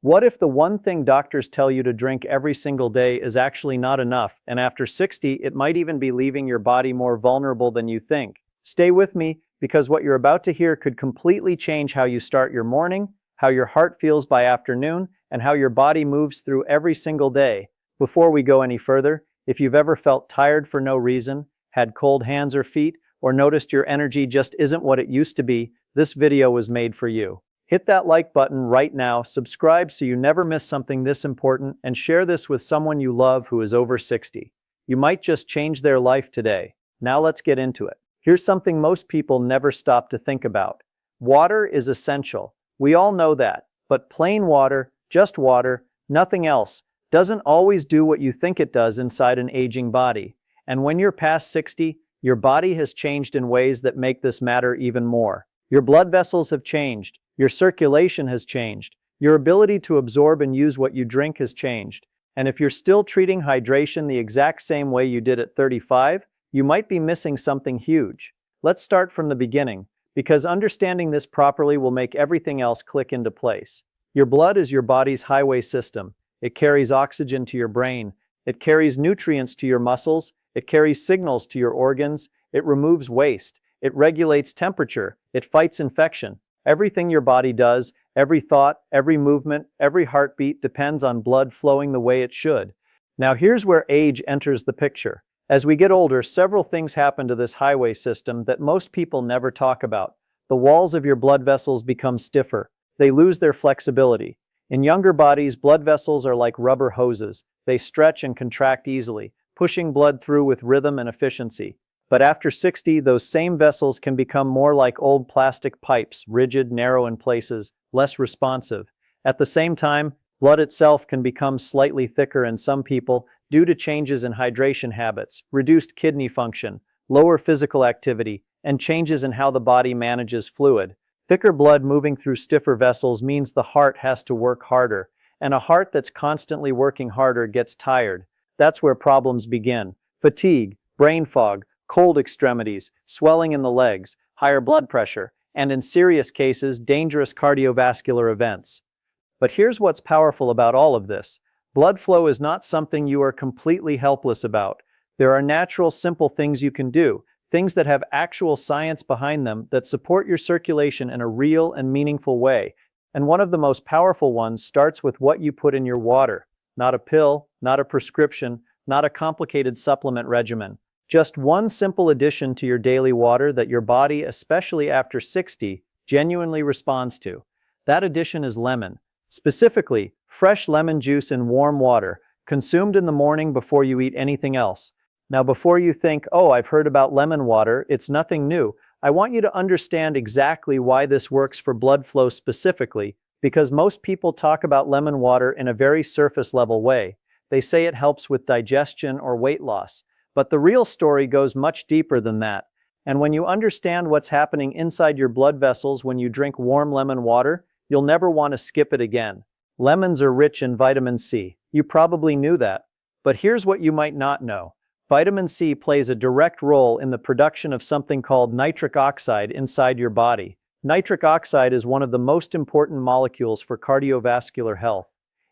What if the one thing doctors tell you to drink every single day is actually not enough, and after 60, it might even be leaving your body more vulnerable than you think? Stay with me, because what you're about to hear could completely change how you start your morning, how your heart feels by afternoon, and how your body moves through every single day. Before we go any further, if you've ever felt tired for no reason, had cold hands or feet, or noticed your energy just isn't what it used to be, this video was made for you. Hit that like button right now, subscribe so you never miss something this important, and share this with someone you love who is over 60. You might just change their life today. Now let's get into it. Here's something most people never stop to think about. Water is essential. We all know that. But plain water, just water, nothing else, doesn't always do what you think it does inside an aging body. And when you're past 60, your body has changed in ways that make this matter even more. Your blood vessels have changed. Your circulation has changed. Your ability to absorb and use what you drink has changed. And if you're still treating hydration the exact same way you did at 35, you might be missing something huge. Let's start from the beginning, because understanding this properly will make everything else click into place. Your blood is your body's highway system. It carries oxygen to your brain. It carries nutrients to your muscles. It carries signals to your organs. It removes waste. It regulates temperature. It fights infection. Everything your body does, every thought, every movement, every heartbeat depends on blood flowing the way it should. Now here's where age enters the picture. As we get older, several things happen to this highway system that most people never talk about. The walls of your blood vessels become stiffer. They lose their flexibility. In younger bodies, blood vessels are like rubber hoses. They stretch and contract easily, pushing blood through with rhythm and efficiency. But after 60, those same vessels can become more like old plastic pipes, rigid, narrow in places, less responsive. At the same time, blood itself can become slightly thicker in some people due to changes in hydration habits, reduced kidney function, lower physical activity, and changes in how the body manages fluid. Thicker blood moving through stiffer vessels means the heart has to work harder, and a heart that's constantly working harder gets tired. That's where problems begin. Fatigue, brain fog, cold extremities, swelling in the legs, higher blood pressure, and in serious cases, dangerous cardiovascular events. But here's what's powerful about all of this. Blood flow is not something you are completely helpless about. There are natural, simple things you can do, things that have actual science behind them that support your circulation in a real and meaningful way. And one of the most powerful ones starts with what you put in your water. Not a pill, not a prescription, not a complicated supplement regimen. Just one simple addition to your daily water that your body, especially after 60, genuinely responds to. That addition is lemon. Specifically, fresh lemon juice in warm water, consumed in the morning before you eat anything else. Now, before you think, oh, I've heard about lemon water, it's nothing new, I want you to understand exactly why this works for blood flow specifically, because most people talk about lemon water in a very surface level way. They say it helps with digestion or weight loss. But the real story goes much deeper than that. And when you understand what's happening inside your blood vessels when you drink warm lemon water, you'll never want to skip it again. Lemons are rich in vitamin C. You probably knew that. But here's what you might not know. Vitamin C plays a direct role in the production of something called nitric oxide inside your body. Nitric oxide is one of the most important molecules for cardiovascular health.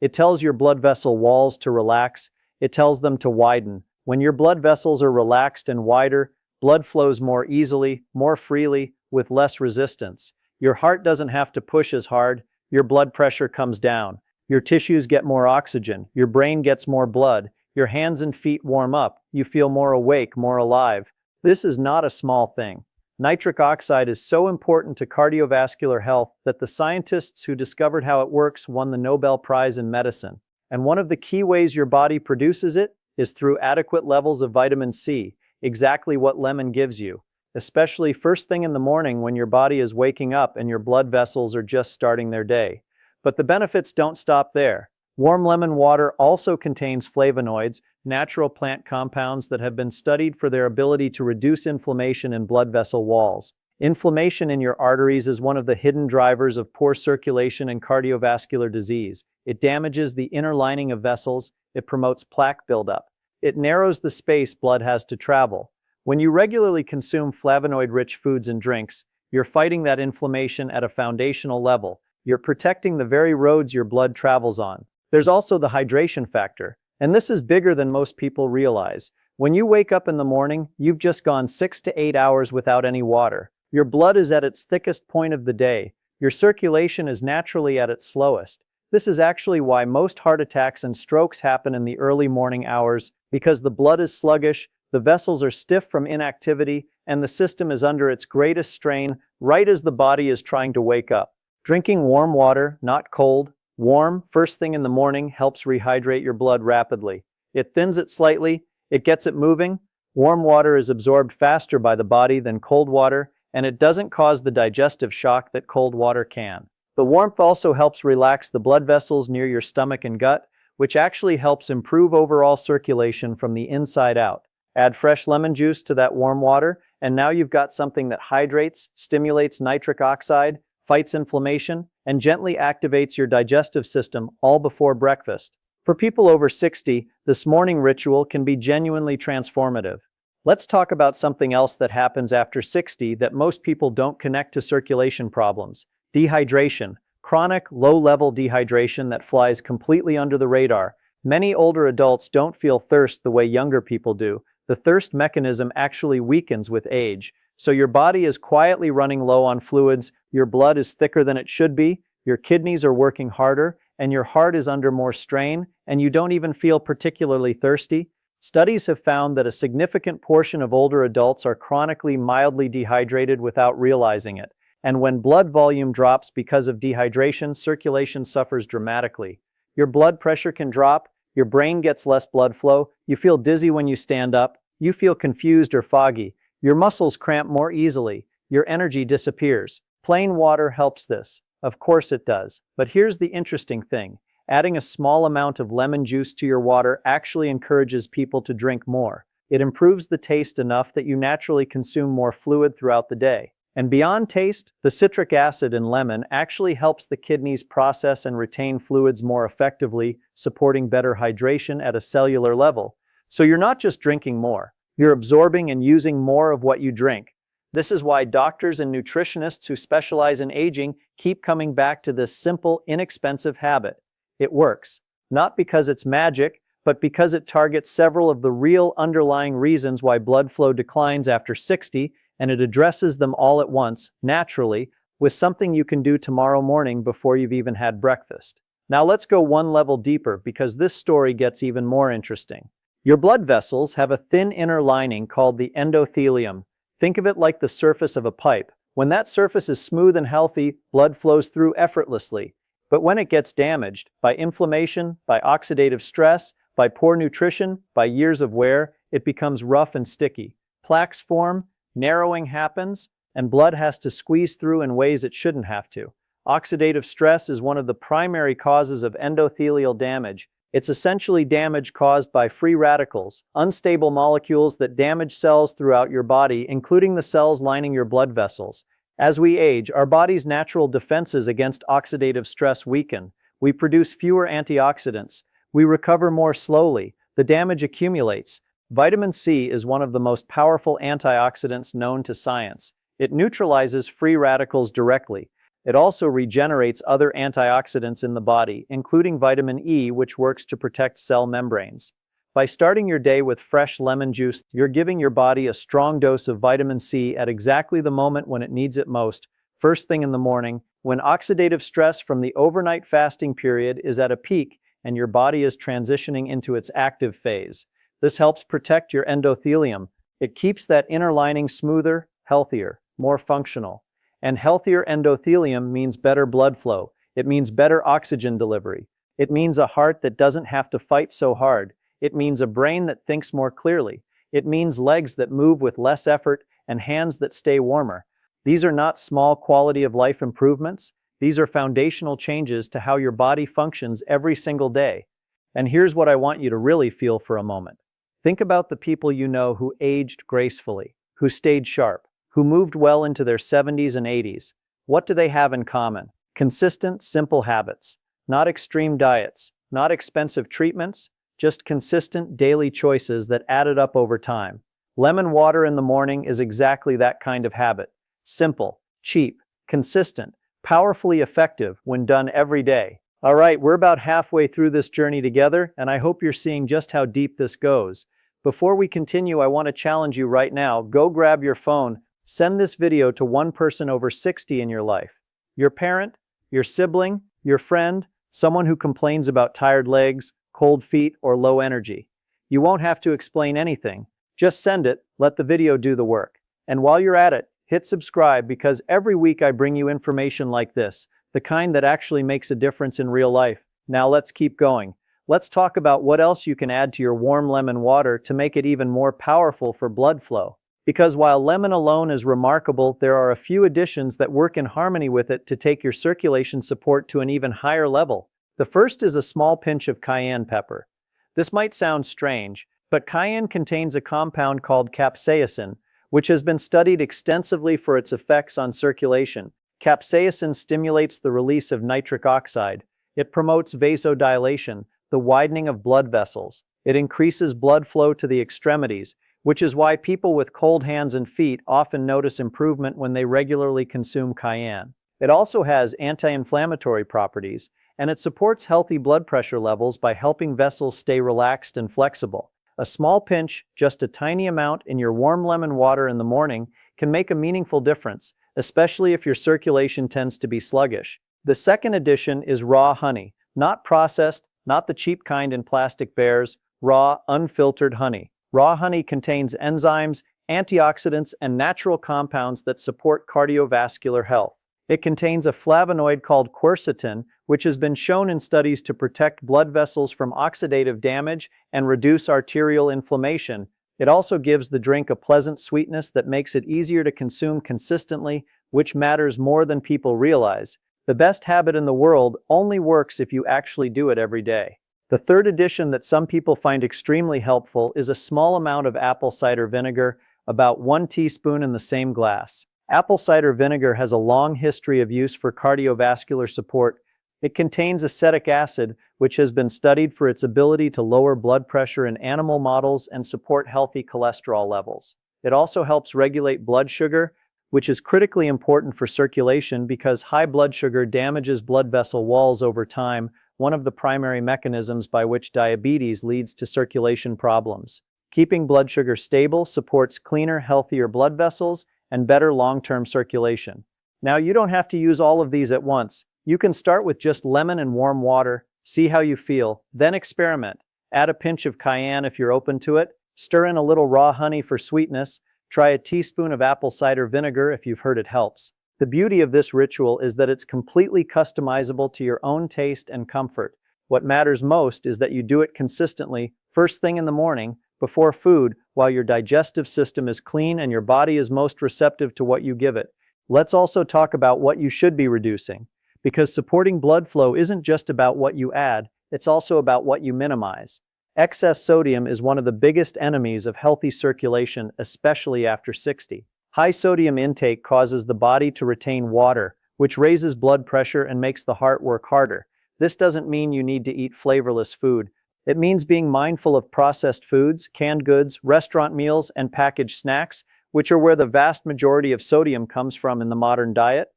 It tells your blood vessel walls to relax. It tells them to widen. When your blood vessels are relaxed and wider, blood flows more easily, more freely, with less resistance. Your heart doesn't have to push as hard. Your blood pressure comes down. Your tissues get more oxygen. Your brain gets more blood. Your hands and feet warm up. You feel more awake, more alive. This is not a small thing. Nitric oxide is so important to cardiovascular health that the scientists who discovered how it works won the Nobel Prize in medicine. And one of the key ways your body produces it is through adequate levels of vitamin C, exactly what lemon gives you, especially first thing in the morning when your body is waking up and your blood vessels are just starting their day. But the benefits don't stop there. Warm lemon water also contains flavonoids, natural plant compounds that have been studied for their ability to reduce inflammation in blood vessel walls. Inflammation in your arteries is one of the hidden drivers of poor circulation and cardiovascular disease. It damages the inner lining of vessels. It promotes plaque buildup. It narrows the space blood has to travel. When you regularly consume flavonoid-rich foods and drinks, you're fighting that inflammation at a foundational level. You're protecting the very roads your blood travels on. There's also the hydration factor, and this is bigger than most people realize. When you wake up in the morning, you've just gone 6 to 8 hours without any water. Your blood is at its thickest point of the day. Your circulation is naturally at its slowest. This is actually why most heart attacks and strokes happen in the early morning hours, because the blood is sluggish, the vessels are stiff from inactivity, and the system is under its greatest strain right as the body is trying to wake up. Drinking warm water, not cold, warm, first thing in the morning helps rehydrate your blood rapidly. It thins it slightly, it gets it moving. Warm water is absorbed faster by the body than cold water, and it doesn't cause the digestive shock that cold water can. The warmth also helps relax the blood vessels near your stomach and gut, which actually helps improve overall circulation from the inside out. Add fresh lemon juice to that warm water, and now you've got something that hydrates, stimulates nitric oxide, fights inflammation, and gently activates your digestive system all before breakfast. For people over 60, this morning ritual can be genuinely transformative. Let's talk about something else that happens after 60 that most people don't connect to circulation problems: dehydration. Chronic, low-level dehydration that flies completely under the radar. Many older adults don't feel thirst the way younger people do. The thirst mechanism actually weakens with age. So your body is quietly running low on fluids, your blood is thicker than it should be, your kidneys are working harder, and your heart is under more strain, and you don't even feel particularly thirsty. Studies have found that a significant portion of older adults are chronically mildly dehydrated without realizing it. And when blood volume drops because of dehydration, circulation suffers dramatically. Your blood pressure can drop, your brain gets less blood flow, you feel dizzy when you stand up, you feel confused or foggy, your muscles cramp more easily, your energy disappears. Plain water helps this. Of course it does. But here's the interesting thing. Adding a small amount of lemon juice to your water actually encourages people to drink more. It improves the taste enough that you naturally consume more fluid throughout the day. And beyond taste, the citric acid in lemon actually helps the kidneys process and retain fluids more effectively, supporting better hydration at a cellular level. So you're not just drinking more, you're absorbing and using more of what you drink. This is why doctors and nutritionists who specialize in aging keep coming back to this simple, inexpensive habit. It works, not because it's magic, but because it targets several of the real underlying reasons why blood flow declines after 60, and it addresses them all at once, naturally, with something you can do tomorrow morning before you've even had breakfast. Now let's go one level deeper, because this story gets even more interesting. Your blood vessels have a thin inner lining called the endothelium. Think of it like the surface of a pipe. When that surface is smooth and healthy, blood flows through effortlessly. But when it gets damaged, by inflammation, by oxidative stress, by poor nutrition, by years of wear, it becomes rough and sticky. Plaques form, narrowing happens, and blood has to squeeze through in ways it shouldn't have to. Oxidative stress is one of the primary causes of endothelial damage. It's essentially damage caused by free radicals, unstable molecules that damage cells throughout your body, including the cells lining your blood vessels. As we age, our body's natural defenses against oxidative stress weaken. We produce fewer antioxidants. We recover more slowly. The damage accumulates. Vitamin C is one of the most powerful antioxidants known to science. It neutralizes free radicals directly. It also regenerates other antioxidants in the body, including vitamin E, which works to protect cell membranes. By starting your day with fresh lemon juice, you're giving your body a strong dose of vitamin C at exactly the moment when it needs it most, first thing in the morning, when oxidative stress from the overnight fasting period is at a peak and your body is transitioning into its active phase. This helps protect your endothelium. It keeps that inner lining smoother, healthier, more functional. And healthier endothelium means better blood flow. It means better oxygen delivery. It means a heart that doesn't have to fight so hard. It means a brain that thinks more clearly. It means legs that move with less effort and hands that stay warmer. These are not small quality of life improvements. These are foundational changes to how your body functions every single day. And here's what I want you to really feel for a moment. Think about the people you know who aged gracefully, who stayed sharp, who moved well into their 70s and 80s. What do they have in common? Consistent, simple habits. Not extreme diets, not expensive treatments, just consistent daily choices that added up over time. Lemon water in the morning is exactly that kind of habit. Simple, cheap, consistent, powerfully effective when done every day. All right, we're about halfway through this journey together, and I hope you're seeing just how deep this goes. Before we continue, I want to challenge you right now. Go grab your phone, send this video to one person over 60 in your life. Your parent, your sibling, your friend, someone who complains about tired legs, cold feet, or low energy. You won't have to explain anything. Just send it, let the video do the work. And while you're at it, hit subscribe because every week I bring you information like this, the kind that actually makes a difference in real life. Now let's keep going. Let's talk about what else you can add to your warm lemon water to make it even more powerful for blood flow. Because while lemon alone is remarkable, there are a few additions that work in harmony with it to take your circulation support to an even higher level. The first is a small pinch of cayenne pepper. This might sound strange, but cayenne contains a compound called capsaicin, which has been studied extensively for its effects on circulation. Capsaicin stimulates the release of nitric oxide. It promotes vasodilation, the widening of blood vessels. It increases blood flow to the extremities, which is why people with cold hands and feet often notice improvement when they regularly consume cayenne. It also has anti-inflammatory properties, and it supports healthy blood pressure levels by helping vessels stay relaxed and flexible. A small pinch, just a tiny amount in your warm lemon water in the morning, can make a meaningful difference, especially if your circulation tends to be sluggish. The second addition is raw honey, not processed, not the cheap kind in plastic bears, raw, unfiltered honey. Raw honey contains enzymes, antioxidants, and natural compounds that support cardiovascular health. It contains a flavonoid called quercetin, which has been shown in studies to protect blood vessels from oxidative damage and reduce arterial inflammation. It also gives the drink a pleasant sweetness that makes it easier to consume consistently, which matters more than people realize. The best habit in the world only works if you actually do it every day. The third addition that some people find extremely helpful is a small amount of apple cider vinegar, about 1 teaspoon in the same glass. Apple cider vinegar has a long history of use for cardiovascular support. It contains acetic acid, which has been studied for its ability to lower blood pressure in animal models and support healthy cholesterol levels. It also helps regulate blood sugar, which is critically important for circulation because high blood sugar damages blood vessel walls over time, one of the primary mechanisms by which diabetes leads to circulation problems. Keeping blood sugar stable supports cleaner, healthier blood vessels and better long-term circulation. Now, you don't have to use all of these at once. You can start with just lemon and warm water, see how you feel, then experiment. Add a pinch of cayenne if you're open to it, stir in a little raw honey for sweetness, try a teaspoon of apple cider vinegar if you've heard it helps. The beauty of this ritual is that it's completely customizable to your own taste and comfort. What matters most is that you do it consistently, first thing in the morning, before food, while your digestive system is clean and your body is most receptive to what you give it. Let's also talk about what you should be reducing. Because supporting blood flow isn't just about what you add, it's also about what you minimize. Excess sodium is one of the biggest enemies of healthy circulation, especially after 60. High sodium intake causes the body to retain water, which raises blood pressure and makes the heart work harder. This doesn't mean you need to eat flavorless food. It means being mindful of processed foods, canned goods, restaurant meals, and packaged snacks, which are where the vast majority of sodium comes from in the modern diet.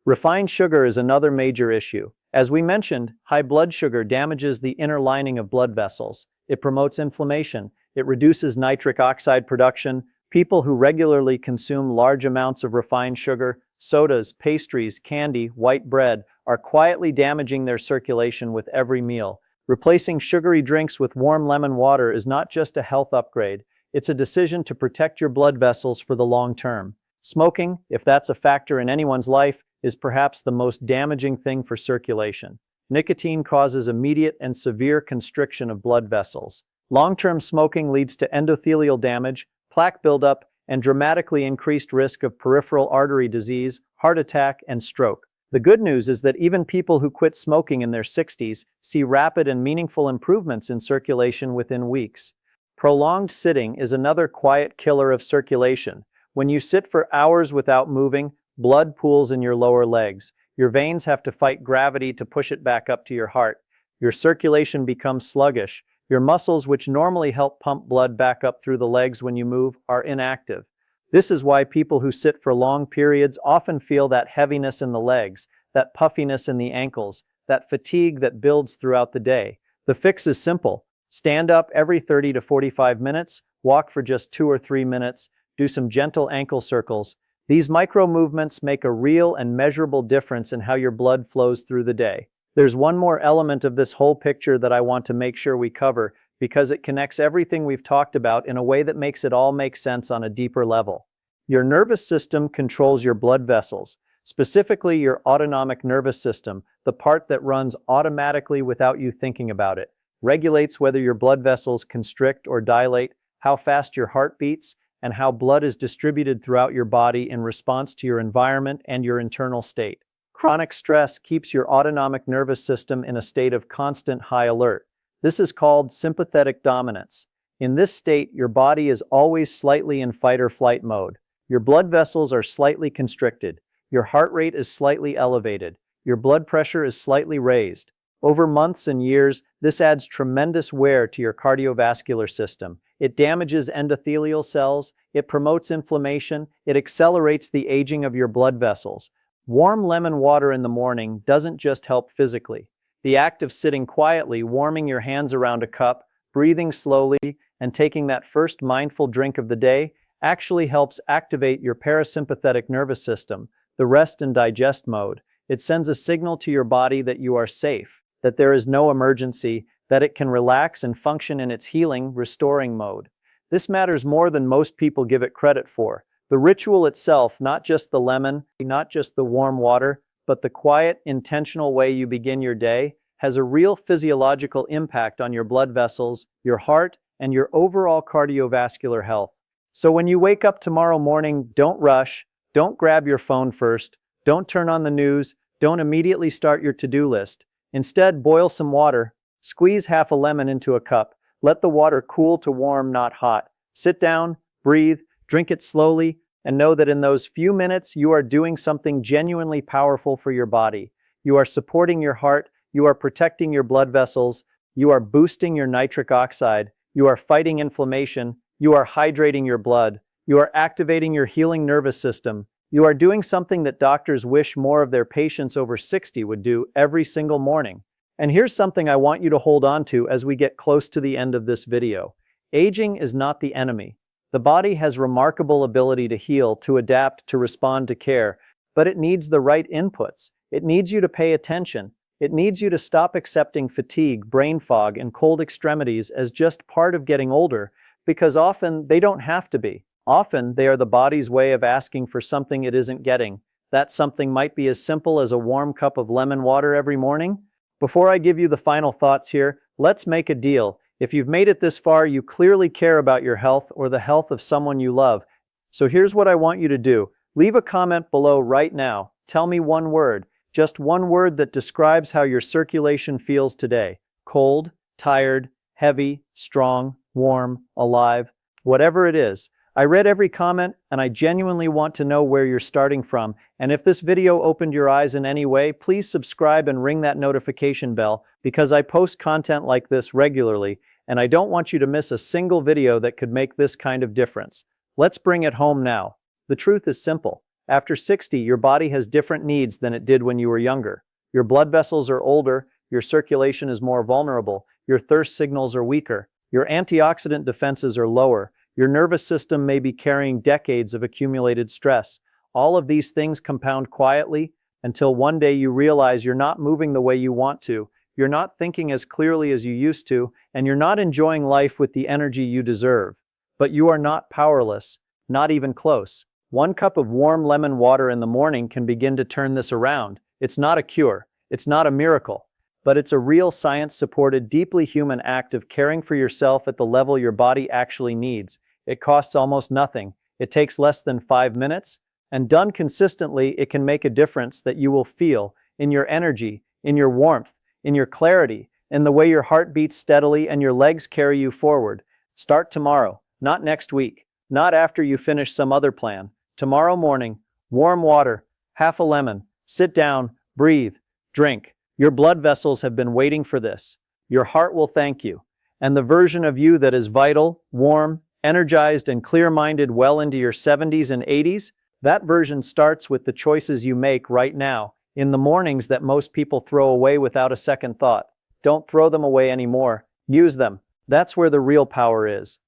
Refined sugar is another major issue. As we mentioned, high blood sugar damages the inner lining of blood vessels. It promotes inflammation. It reduces nitric oxide production. People who regularly consume large amounts of refined sugar, sodas, pastries, candy, white bread, are quietly damaging their circulation with every meal. Replacing sugary drinks with warm lemon water is not just a health upgrade, it's a decision to protect your blood vessels for the long term. Smoking, if that's a factor in anyone's life, is perhaps the most damaging thing for circulation. Nicotine causes immediate and severe constriction of blood vessels. Long-term smoking leads to endothelial damage, plaque buildup, and dramatically increased risk of peripheral artery disease, heart attack, and stroke. The good news is that even people who quit smoking in their 60s see rapid and meaningful improvements in circulation within weeks. Prolonged sitting is another quiet killer of circulation. When you sit for hours without moving, blood pools in your lower legs. Your veins have to fight gravity to push it back up to your heart. Your circulation becomes sluggish. Your muscles, which normally help pump blood back up through the legs when you move, are inactive. This is why people who sit for long periods often feel that heaviness in the legs, that puffiness in the ankles, that fatigue that builds throughout the day. The fix is simple. Stand up every 30 to 45 minutes, walk for just 2 or 3 minutes, do some gentle ankle circles. These micro movements make a real and measurable difference in how your blood flows through the day. There's one more element of this whole picture that I want to make sure we cover because it connects everything we've talked about in a way that makes it all make sense on a deeper level. Your nervous system controls your blood vessels, specifically your autonomic nervous system, the part that runs automatically without you thinking about it, regulates whether your blood vessels constrict or dilate, how fast your heart beats, and how blood is distributed throughout your body in response to your environment and your internal state. Chronic stress keeps your autonomic nervous system in a state of constant high alert. This is called sympathetic dominance. In this state, your body is always slightly in fight or flight mode. Your blood vessels are slightly constricted. Your heart rate is slightly elevated. Your blood pressure is slightly raised. Over months and years, this adds tremendous wear to your cardiovascular system. It damages endothelial cells, it promotes inflammation, it accelerates the aging of your blood vessels. Warm lemon water in the morning doesn't just help physically. The act of sitting quietly, warming your hands around a cup, breathing slowly, and taking that first mindful drink of the day actually helps activate your parasympathetic nervous system, the rest and digest mode. It sends a signal to your body that you are safe, that there is no emergency, that it can relax and function in its healing, restoring mode. This matters more than most people give it credit for. The ritual itself, not just the lemon, not just the warm water, but the quiet, intentional way you begin your day, has a real physiological impact on your blood vessels, your heart, and your overall cardiovascular health. So when you wake up tomorrow morning, don't rush, don't grab your phone first, don't turn on the news, don't immediately start your to-do list. Instead, boil some water, squeeze half a lemon into a cup, let the water cool to warm, not hot. Sit down, breathe, drink it slowly, and know that in those few minutes you are doing something genuinely powerful for your body. You are supporting your heart, you are protecting your blood vessels, you are boosting your nitric oxide, you are fighting inflammation, you are hydrating your blood, you are activating your healing nervous system. You are doing something that doctors wish more of their patients over 60 would do every single morning. And here's something I want you to hold on to as we get close to the end of this video. Aging is not the enemy. The body has remarkable ability to heal, to adapt, to respond to care, but it needs the right inputs. It needs you to pay attention. It needs you to stop accepting fatigue, brain fog, and cold extremities as just part of getting older, because often they don't have to be. Often, they are the body's way of asking for something it isn't getting. That something might be as simple as a warm cup of lemon water every morning. Before I give you the final thoughts here, let's make a deal. If you've made it this far, you clearly care about your health or the health of someone you love. So here's what I want you to do. Leave a comment below right now. Tell me one word, just one word that describes how your circulation feels today. Cold, tired, heavy, strong, warm, alive, whatever it is. I read every comment, and I genuinely want to know where you're starting from. And if this video opened your eyes in any way, please subscribe and ring that notification bell, because I post content like this regularly, and I don't want you to miss a single video that could make this kind of difference. Let's bring it home now. The truth is simple. After 60, your body has different needs than it did when you were younger. Your blood vessels are older, your circulation is more vulnerable, your thirst signals are weaker, your antioxidant defenses are lower, your nervous system may be carrying decades of accumulated stress. All of these things compound quietly until one day you realize you're not moving the way you want to, you're not thinking as clearly as you used to, and you're not enjoying life with the energy you deserve. But you are not powerless, not even close. One cup of warm lemon water in the morning can begin to turn this around. It's not a cure, it's not a miracle, but it's a real science-supported, deeply human act of caring for yourself at the level your body actually needs. It costs almost nothing. It takes less than 5 minutes, and done consistently, it can make a difference that you will feel in your energy, in your warmth, in your clarity, in the way your heart beats steadily and your legs carry you forward. Start tomorrow, not next week, not after you finish some other plan. Tomorrow morning, warm water, half a lemon, sit down, breathe, drink. Your blood vessels have been waiting for this. Your heart will thank you. And the version of you that is vital, warm, energized, and clear-minded well into your 70s and 80s, that version starts with the choices you make right now. in the mornings that most people throw away without a second thought. Don't throw them away anymore. Use them. That's where the real power is.